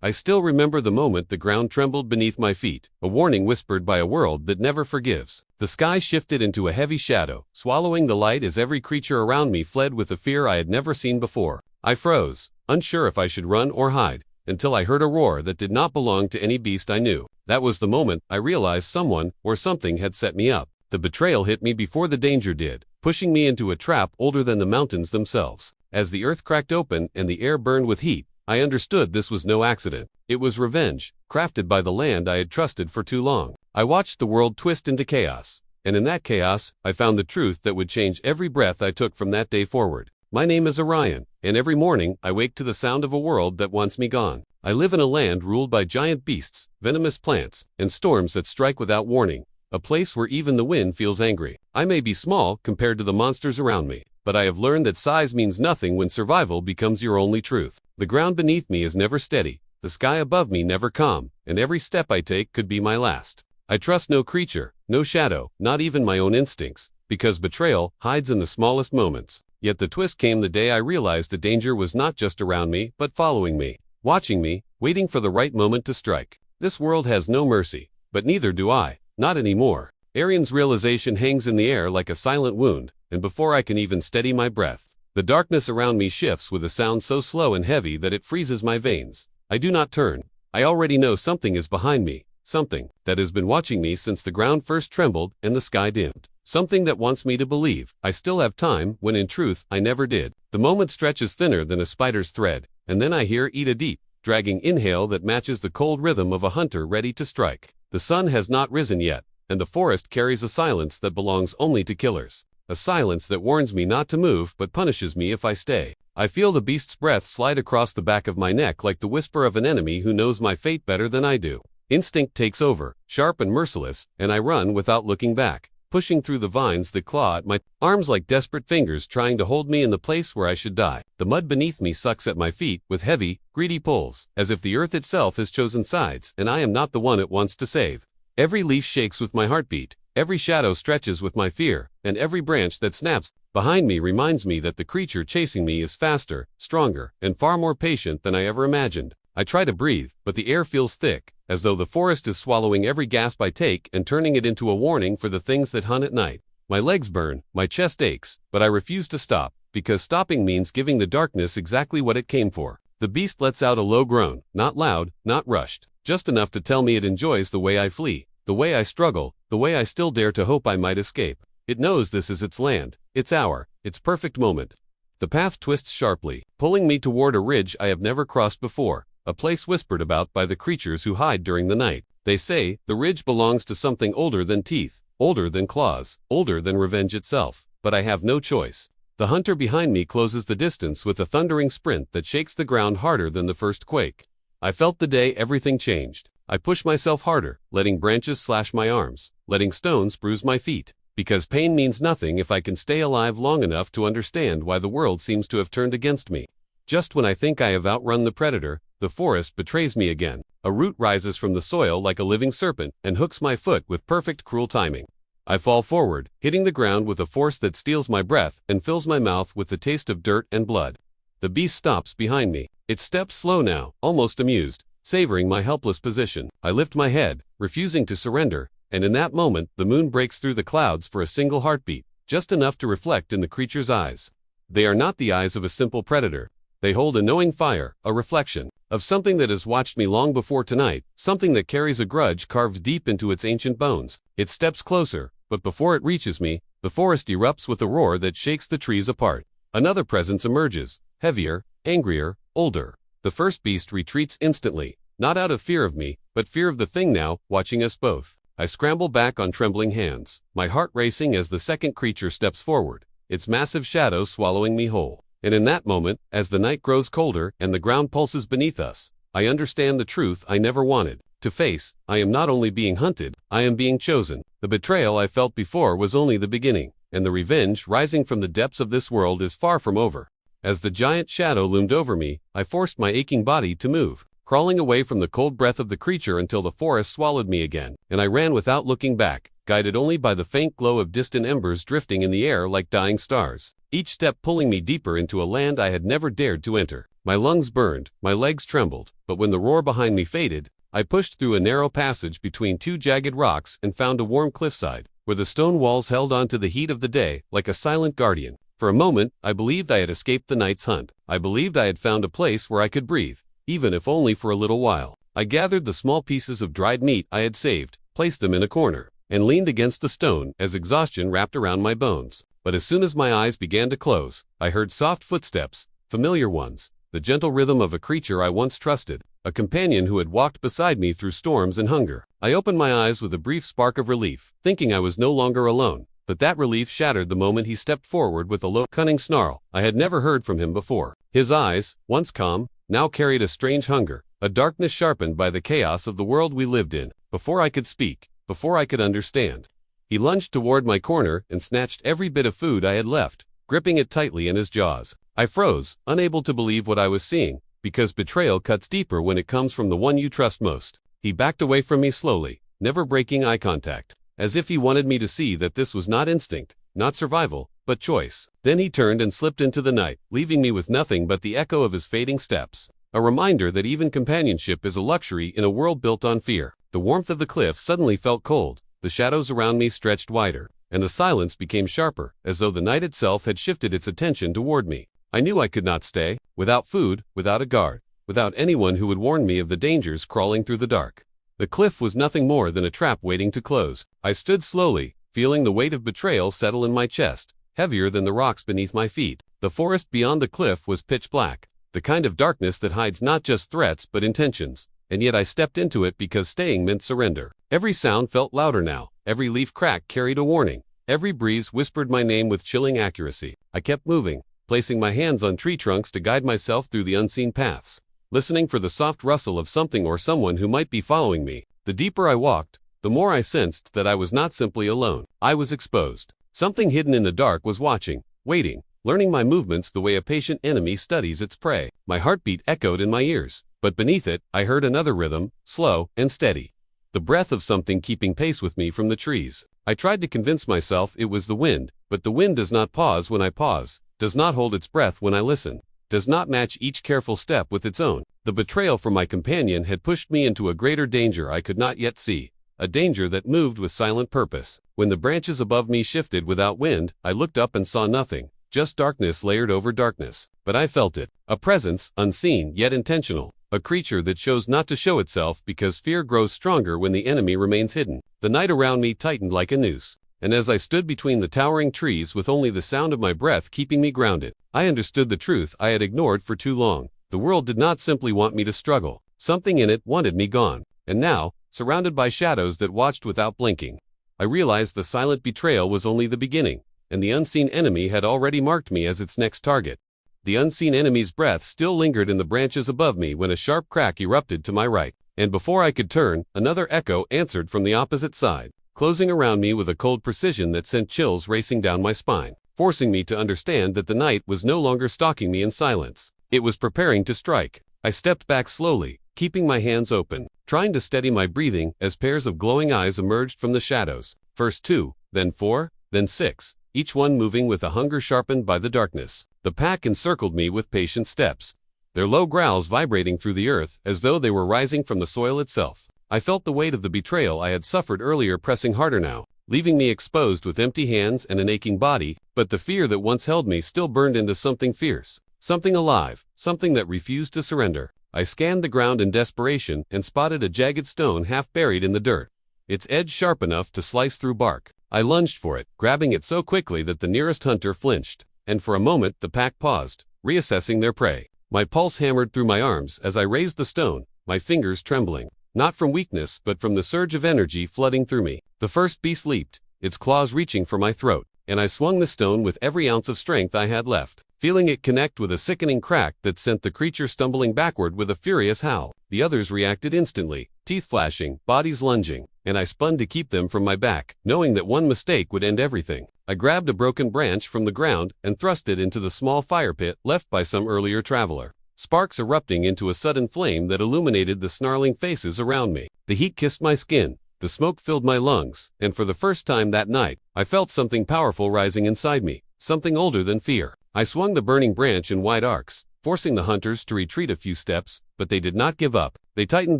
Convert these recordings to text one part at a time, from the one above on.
I still remember the moment the ground trembled beneath my feet, a warning whispered by a world that never forgives. The sky shifted into a heavy shadow, swallowing the light as every creature around me fled with a fear I had never seen before. I froze, unsure if I should run or hide, until I heard a roar that did not belong to any beast I knew. That was the moment I realized someone or something had set me up. The betrayal hit me before the danger did, pushing me into a trap older than the mountains themselves. As the earth cracked open and the air burned with heat, I understood this was no accident. It was revenge, crafted by the land I had trusted for too long. I watched the world twist into chaos, and in that chaos, I found the truth that would change every breath I took from that day forward. My name is Orion, and every morning I wake to the sound of a world that wants me gone. I live in a land ruled by giant beasts, venomous plants, and storms that strike without warning. A place where even the wind feels angry. I may be small compared to the monsters around me, but I have learned that size means nothing when survival becomes your only truth. The ground beneath me is never steady, the sky above me never calm, and every step I take could be my last. I trust no creature, no shadow, not even my own instincts, because betrayal hides in the smallest moments. Yet the twist came the day I realized the danger was not just around me, but following me, watching me, waiting for the right moment to strike. This world has no mercy, but neither do I. Not anymore. Arian's realization hangs in the air like a silent wound, and before I can even steady my breath, the darkness around me shifts with a sound so slow and heavy that it freezes my veins. I do not turn. I already know something is behind me, something that has been watching me since the ground first trembled and the sky dimmed. Something that wants me to believe I still have time when in truth I never did. The moment stretches thinner than a spider's thread, and then I hear "eat a deep," dragging inhale that matches the cold rhythm of a hunter ready to strike. The sun has not risen yet, and the forest carries a silence that belongs only to killers. A silence that warns me not to move but punishes me if I stay. I feel the beast's breath slide across the back of my neck like the whisper of an enemy who knows my fate better than I do. Instinct takes over, sharp and merciless, and I run without looking back, pushing through the vines that claw at my arms like desperate fingers trying to hold me in the place where I should die. The mud beneath me sucks at my feet with heavy, greedy pulls, as if the earth itself has chosen sides and I am not the one it wants to save. Every leaf shakes with my heartbeat, every shadow stretches with my fear, and every branch that snaps behind me reminds me that the creature chasing me is faster, stronger, and far more patient than I ever imagined. I try to breathe, but the air feels thick, as though the forest is swallowing every gasp I take and turning it into a warning for the things that hunt at night. My legs burn, my chest aches, but I refuse to stop, because stopping means giving the darkness exactly what it came for. The beast lets out a low groan, not loud, not rushed, just enough to tell me it enjoys the way I flee, the way I struggle, the way I still dare to hope I might escape. It knows this is its land, its hour, its perfect moment. The path twists sharply, pulling me toward a ridge I have never crossed before, a place whispered about by the creatures who hide during the night. They say the ridge belongs to something older than teeth, older than claws, older than revenge itself. But I have no choice. The hunter behind me closes the distance with a thundering sprint that shakes the ground harder than the first quake. I felt the day everything changed. I push myself harder, letting branches slash my arms, letting stones bruise my feet. Because pain means nothing if I can stay alive long enough to understand why the world seems to have turned against me. Just when I think I have outrun the predator, the forest betrays me again. A root rises from the soil like a living serpent and hooks my foot with perfect cruel timing. I fall forward, hitting the ground with a force that steals my breath and fills my mouth with the taste of dirt and blood. The beast stops behind me. It steps slow now, almost amused, savoring my helpless position. I lift my head, refusing to surrender, and in that moment, the moon breaks through the clouds for a single heartbeat, just enough to reflect in the creature's eyes. They are not the eyes of a simple predator. They hold a knowing fire, a reflection, of something that has watched me long before tonight, something that carries a grudge carved deep into its ancient bones. It steps closer, but before it reaches me, the forest erupts with a roar that shakes the trees apart. Another presence emerges, heavier, angrier, older. The first beast retreats instantly, not out of fear of me, but fear of the thing now watching us both. I scramble back on trembling hands, my heart racing as the second creature steps forward, its massive shadow swallowing me whole. And in that moment, as the night grows colder and the ground pulses beneath us, I understand the truth I never wanted to face. I am not only being hunted, I am being chosen. The betrayal I felt before was only the beginning, and the revenge rising from the depths of this world is far from over. As the giant shadow loomed over me, I forced my aching body to move, crawling away from the cold breath of the creature until the forest swallowed me again, and I ran without looking back, guided only by the faint glow of distant embers drifting in the air like dying stars, each step pulling me deeper into a land I had never dared to enter. My lungs burned, my legs trembled, but when the roar behind me faded, I pushed through a narrow passage between two jagged rocks and found a warm cliffside, where the stone walls held on to the heat of the day like a silent guardian. For a moment, I believed I had escaped the night's hunt. I believed I had found a place where I could breathe, even if only for a little while. I gathered the small pieces of dried meat I had saved, placed them in a corner, and leaned against the stone as exhaustion wrapped around my bones. But as soon as my eyes began to close, I heard soft footsteps, familiar ones, the gentle rhythm of a creature I once trusted, a companion who had walked beside me through storms and hunger. I opened my eyes with a brief spark of relief, thinking I was no longer alone, but that relief shattered the moment he stepped forward with a low, cunning snarl. I had never heard from him before. His eyes, once calm, now carried a strange hunger, a darkness sharpened by the chaos of the world we lived in. Before I could speak, before I could understand, he lunged toward my corner and snatched every bit of food I had left, gripping it tightly in his jaws. I froze, unable to believe what I was seeing, because betrayal cuts deeper when it comes from the one you trust most. He backed away from me slowly, never breaking eye contact, as if he wanted me to see that this was not instinct, not survival, but choice. Then he turned and slipped into the night, leaving me with nothing but the echo of his fading steps. A reminder that even companionship is a luxury in a world built on fear. The warmth of the cliff suddenly felt cold, the shadows around me stretched wider, and the silence became sharper, as though the night itself had shifted its attention toward me. I knew I could not stay, without food, without a guard, without anyone who would warn me of the dangers crawling through the dark. The cliff was nothing more than a trap waiting to close. I stood slowly, feeling the weight of betrayal settle in my chest, heavier than the rocks beneath my feet. The forest beyond the cliff was pitch black, the kind of darkness that hides not just threats but intentions, and yet I stepped into it because staying meant surrender. Every sound felt louder now, every leaf crack carried a warning, every breeze whispered my name with chilling accuracy. I kept moving, placing my hands on tree trunks to guide myself through the unseen paths, listening for the soft rustle of something or someone who might be following me. The deeper I walked, the more I sensed that I was not simply alone. I was exposed. Something hidden in the dark was watching, waiting, learning my movements the way a patient enemy studies its prey. My heartbeat echoed in my ears, but beneath it, I heard another rhythm, slow and steady. The breath of something keeping pace with me from the trees. I tried to convince myself it was the wind, but the wind does not pause when I pause, does not hold its breath when I listen, does not match each careful step with its own. The betrayal from my companion had pushed me into a greater danger I could not yet see, a danger that moved with silent purpose. When the branches above me shifted without wind, I looked up and saw nothing, just darkness layered over darkness. But I felt it, a presence, unseen yet intentional, a creature that chose not to show itself because fear grows stronger when the enemy remains hidden. The night around me tightened like a noose, and as I stood between the towering trees with only the sound of my breath keeping me grounded, I understood the truth I had ignored for too long. The world did not simply want me to struggle. Something in it wanted me gone. And now, surrounded by shadows that watched without blinking, I realized the silent betrayal was only the beginning, and the unseen enemy had already marked me as its next target. The unseen enemy's breath still lingered in the branches above me when a sharp crack erupted to my right, and before I could turn, another echo answered from the opposite side, closing around me with a cold precision that sent chills racing down my spine, forcing me to understand that the night was no longer stalking me in silence. It was preparing to strike. I stepped back slowly, keeping my hands open, trying to steady my breathing as pairs of glowing eyes emerged from the shadows. First 2, then 4, then 6, each one moving with a hunger sharpened by the darkness. The pack encircled me with patient steps, their low growls vibrating through the earth as though they were rising from the soil itself. I felt the weight of the betrayal I had suffered earlier pressing harder now, leaving me exposed with empty hands and an aching body, but the fear that once held me still burned into something fierce, something alive, something that refused to surrender. I scanned the ground in desperation and spotted a jagged stone half buried in the dirt, its edge sharp enough to slice through bark. I lunged for it, grabbing it so quickly that the nearest hunter flinched, and for a moment the pack paused, reassessing their prey. My pulse hammered through my arms as I raised the stone, my fingers trembling, not from weakness but from the surge of energy flooding through me. The first beast leaped, its claws reaching for my throat, and I swung the stone with every ounce of strength I had left, feeling it connect with a sickening crack that sent the creature stumbling backward with a furious howl. The others reacted instantly, teeth flashing, bodies lunging, and I spun to keep them from my back, knowing that one mistake would end everything. I grabbed a broken branch from the ground and thrust it into the small fire pit left by some earlier traveler, sparks erupting into a sudden flame that illuminated the snarling faces around me. The heat kissed my skin, the smoke filled my lungs, and for the first time that night, I felt something powerful rising inside me, something older than fear. I swung the burning branch in wide arcs, forcing the hunters to retreat a few steps, but they did not give up. They tightened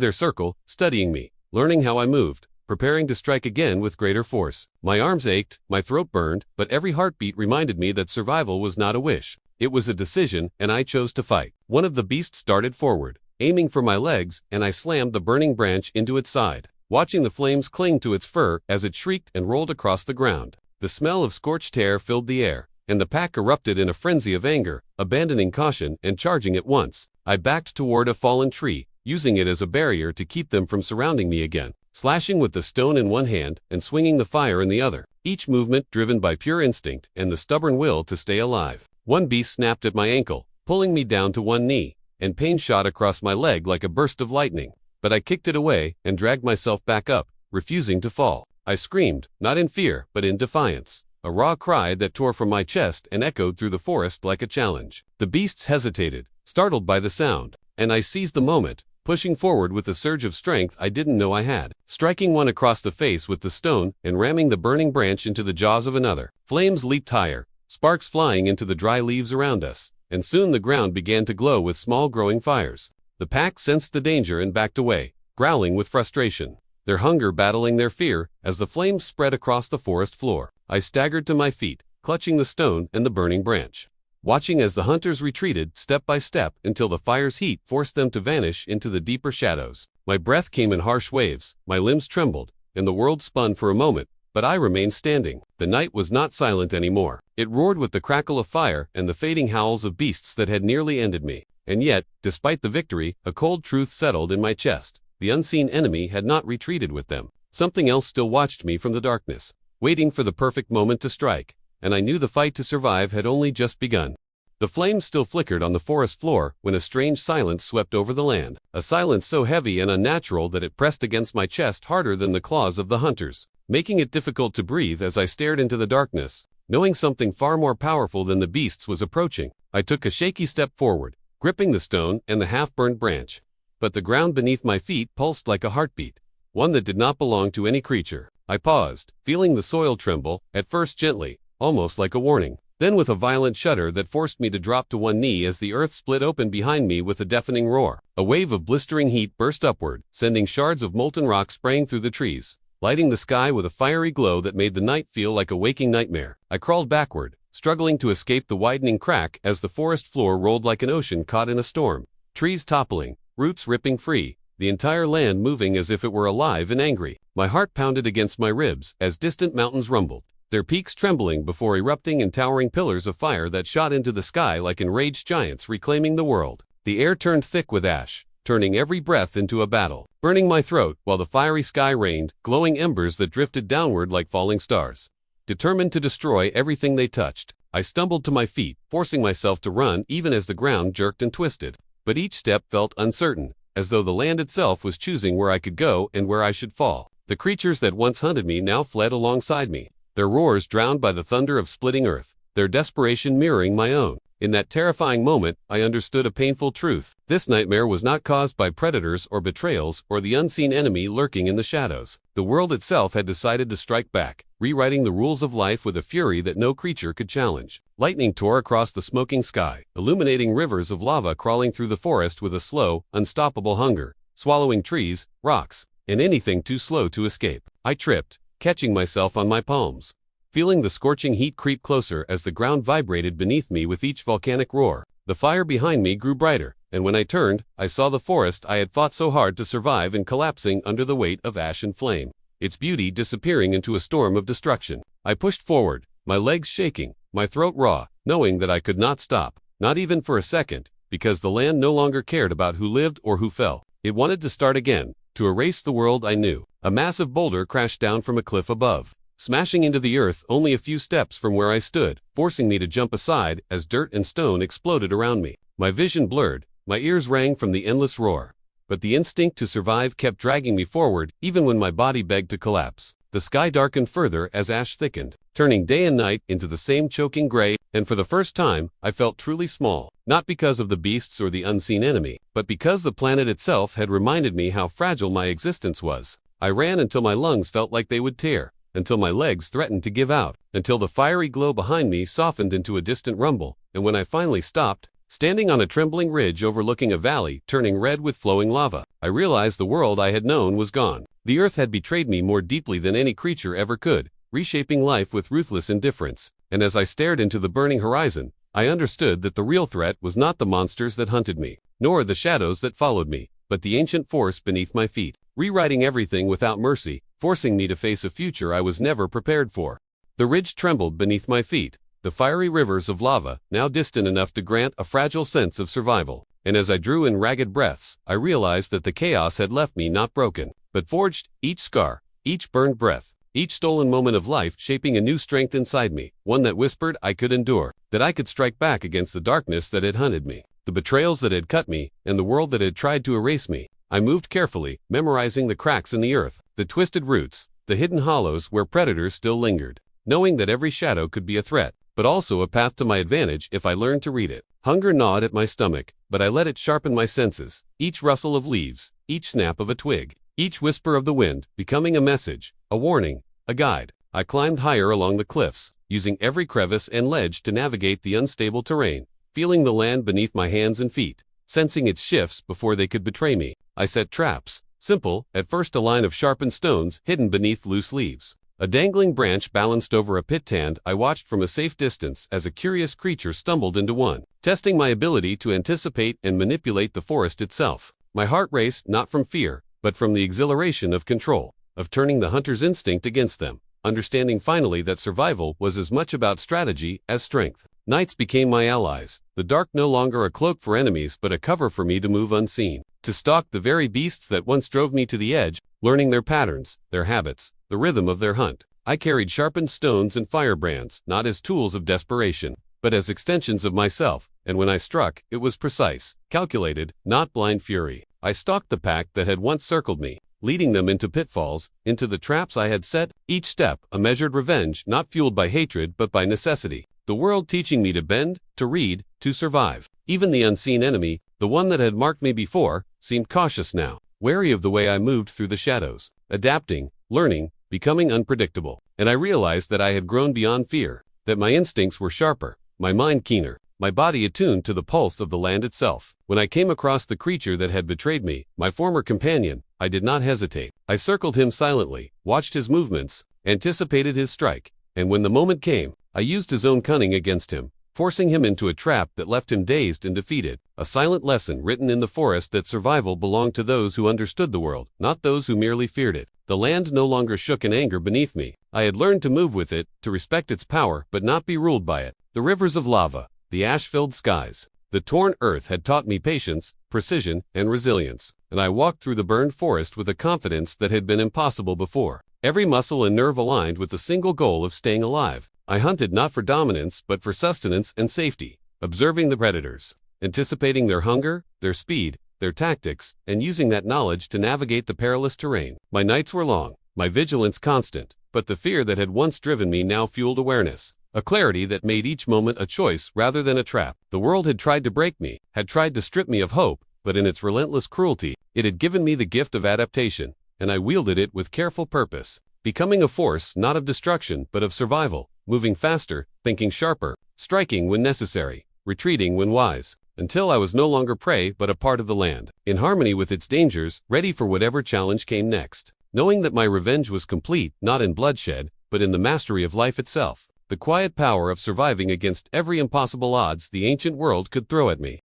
their circle, studying me, learning how I moved, preparing to strike again with greater force. My arms ached, my throat burned, but every heartbeat reminded me that survival was not a wish. It was a decision, and I chose to fight. One of the beasts darted forward, aiming for my legs, and I slammed the burning branch into its side, watching the flames cling to its fur as it shrieked and rolled across the ground. The smell of scorched hair filled the air, and the pack erupted in a frenzy of anger, abandoning caution and charging at once. I backed toward a fallen tree, using it as a barrier to keep them from surrounding me again, slashing with the stone in one hand and swinging the fire in the other, each movement driven by pure instinct and the stubborn will to stay alive. One beast snapped at my ankle, pulling me down to one knee, and pain shot across my leg like a burst of lightning. But I kicked it away and dragged myself back up, refusing to fall. I screamed, not in fear, but in defiance, a raw cry that tore from my chest and echoed through the forest like a challenge. The beasts hesitated, startled by the sound, and I seized the moment, pushing forward with a surge of strength I didn't know I had, striking one across the face with the stone and ramming the burning branch into the jaws of another. Flames leaped higher, sparks flying into the dry leaves around us, and soon the ground began to glow with small growing fires. The pack sensed the danger and backed away, growling with frustration, their hunger battling their fear as the flames spread across the forest floor. I staggered to my feet, clutching the stone and the burning branch, watching as the hunters retreated step by step until the fire's heat forced them to vanish into the deeper shadows. My breath came in harsh waves, my limbs trembled, and the world spun for a moment, but I remained standing. The night was not silent anymore. It roared with the crackle of fire and the fading howls of beasts that had nearly ended me. And yet, despite the victory, a cold truth settled in my chest. The unseen enemy had not retreated with them. Something else still watched me from the darkness, waiting for the perfect moment to strike, and I knew the fight to survive had only just begun. The flames still flickered on the forest floor when a strange silence swept over the land, a silence so heavy and unnatural that it pressed against my chest harder than the claws of the hunters, making it difficult to breathe as I stared into the darkness, knowing something far more powerful than the beasts was approaching. I took a shaky step forward, gripping the stone and the half-burned branch, but the ground beneath my feet pulsed like a heartbeat, one that did not belong to any creature. I paused, feeling the soil tremble, at first gently, almost like a warning, then with a violent shudder that forced me to drop to one knee as the earth split open behind me with a deafening roar. A wave of blistering heat burst upward, sending shards of molten rock spraying through the trees, lighting the sky with a fiery glow that made the night feel like a waking nightmare. I crawled backward, struggling to escape the widening crack as the forest floor rolled like an ocean caught in a storm, trees toppling, roots ripping free, the entire land moving as if it were alive and angry. My heart pounded against my ribs as distant mountains rumbled, their peaks trembling before erupting in towering pillars of fire that shot into the sky like enraged giants reclaiming the world. The air turned thick with ash, turning every breath into a battle, burning my throat while the fiery sky rained glowing embers that drifted downward like falling stars, determined to destroy everything they touched. I stumbled to my feet, forcing myself to run even as the ground jerked and twisted, but each step felt uncertain, as though the land itself was choosing where I could go and where I should fall. The creatures that once hunted me now fled alongside me, their roars drowned by the thunder of splitting earth, their desperation mirroring my own. In that terrifying moment, I understood a painful truth. This nightmare was not caused by predators or betrayals or the unseen enemy lurking in the shadows. The world itself had decided to strike back, rewriting the rules of life with a fury that no creature could challenge. Lightning tore across the smoking sky, illuminating rivers of lava crawling through the forest with a slow, unstoppable hunger, swallowing trees, rocks, and anything too slow to escape. I tripped, catching myself on my palms, feeling the scorching heat creep closer as the ground vibrated beneath me with each volcanic roar. The fire behind me grew brighter, and when I turned, I saw the forest I had fought so hard to survive and collapsing under the weight of ash and flame, its beauty disappearing into a storm of destruction. I pushed forward, my legs shaking, my throat raw, knowing that I could not stop, not even for a second, because the land no longer cared about who lived or who fell. It wanted to start again, to erase the world I knew. A massive boulder crashed down from a cliff above, smashing into the earth only a few steps from where I stood, forcing me to jump aside as dirt and stone exploded around me. My vision blurred, my ears rang from the endless roar, but the instinct to survive kept dragging me forward even when my body begged to collapse. The sky darkened further as ash thickened, turning day and night into the same choking gray, and for the first time, I felt truly small, not because of the beasts or the unseen enemy, but because the planet itself had reminded me how fragile my existence was. I ran until my lungs felt like they would tear, until my legs threatened to give out, until the fiery glow behind me softened into a distant rumble, and when I finally stopped, Standing on a trembling ridge overlooking a valley turning red with flowing lava, I realized the world I had known was gone. The earth had betrayed me more deeply than any creature ever could, reshaping life with ruthless indifference. And as I stared into the burning horizon, I understood that the real threat was not the monsters that hunted me, nor the shadows that followed me, but the ancient force beneath my feet, rewriting everything without mercy, forcing me to face a future I was never prepared for. The ridge trembled beneath my feet, the fiery rivers of lava, now distant enough to grant a fragile sense of survival. And as I drew in ragged breaths, I realized that the chaos had left me not broken, but forged, each scar, each burned breath, each stolen moment of life shaping a new strength inside me, one that whispered I could endure, that I could strike back against the darkness that had hunted me, the betrayals that had cut me, and the world that had tried to erase me. I moved carefully, memorizing the cracks in the earth, the twisted roots, the hidden hollows where predators still lingered, knowing that every shadow could be a threat, but also a path to my advantage if I learned to read it. Hunger gnawed at my stomach, but I let it sharpen my senses, each rustle of leaves, each snap of a twig, each whisper of the wind, becoming a message, a warning, a guide. I climbed higher along the cliffs, using every crevice and ledge to navigate the unstable terrain, feeling the land beneath my hands and feet, sensing its shifts before they could betray me. I set traps, simple, at first a line of sharpened stones hidden beneath loose leaves. A dangling branch balanced over a pit hand. I watched from a safe distance as a curious creature stumbled into one, testing my ability to anticipate and manipulate the forest itself. My heart raced not from fear, but from the exhilaration of control, of turning the hunter's instinct against them, understanding finally that survival was as much about strategy as strength. Nights became my allies, the dark no longer a cloak for enemies but a cover for me to move unseen, to stalk the very beasts that once drove me to the edge, learning their patterns, their habits, the rhythm of their hunt. I carried sharpened stones and firebrands, not as tools of desperation, but as extensions of myself, and when I struck, it was precise, calculated, not blind fury. I stalked the pack that had once circled me, leading them into pitfalls, into the traps I had set, each step a measured revenge not fueled by hatred but by necessity. The world teaching me to bend, to read, to survive. Even the unseen enemy, the one that had marked me before, seemed cautious now, wary of the way I moved through the shadows, adapting, learning, becoming unpredictable. And I realized that I had grown beyond fear, that my instincts were sharper, my mind keener, my body attuned to the pulse of the land itself. When I came across the creature that had betrayed me, my former companion, I did not hesitate. I circled him silently, watched his movements, anticipated his strike, and when the moment came, I used his own cunning against him, forcing him into a trap that left him dazed and defeated, a silent lesson written in the forest that survival belonged to those who understood the world, not those who merely feared it. The land no longer shook in anger beneath me. I had learned to move with it, to respect its power but not be ruled by it. The rivers of lava, the ash-filled skies, the torn earth had taught me patience, precision, and resilience, and I walked through the burned forest with a confidence that had been impossible before. Every muscle and nerve aligned with the single goal of staying alive. I hunted not for dominance but for sustenance and safety, observing the predators, anticipating their hunger, their speed, their tactics, and using that knowledge to navigate the perilous terrain. My nights were long, my vigilance constant, but the fear that had once driven me now fueled awareness, a clarity that made each moment a choice rather than a trap. The world had tried to break me, had tried to strip me of hope, but in its relentless cruelty, it had given me the gift of adaptation, and I wielded it with careful purpose, becoming a force not of destruction but of survival, moving faster, thinking sharper, striking when necessary, retreating when wise, until I was no longer prey but a part of the land, in harmony with its dangers, ready for whatever challenge came next. Knowing that my revenge was complete, not in bloodshed, but in the mastery of life itself, the quiet power of surviving against every impossible odds the ancient world could throw at me.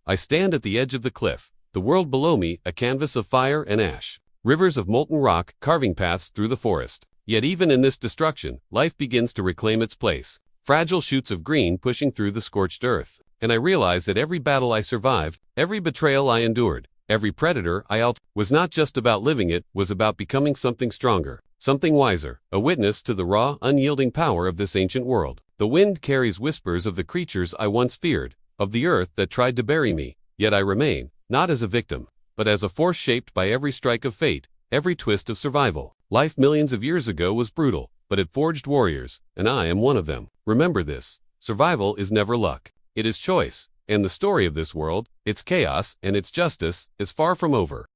I stand at the edge of the cliff, the world below me a canvas of fire and ash, rivers of molten rock carving paths through the forest. Yet even in this destruction, life begins to reclaim its place, fragile shoots of green pushing through the scorched earth. And I realize that every battle I survived, every betrayal I endured, every predator I out was not just about living, it was about becoming something stronger, something wiser, a witness to the raw, unyielding power of this ancient world. The wind carries whispers of the creatures I once feared, of the earth that tried to bury me, yet I remain, not as a victim, but as a force shaped by every strike of fate, every twist of survival. Life millions of years ago was brutal, but it forged warriors, and I am one of them. Remember this: survival is never luck. It is choice, and the story of this world, its chaos and its justice, is far from over.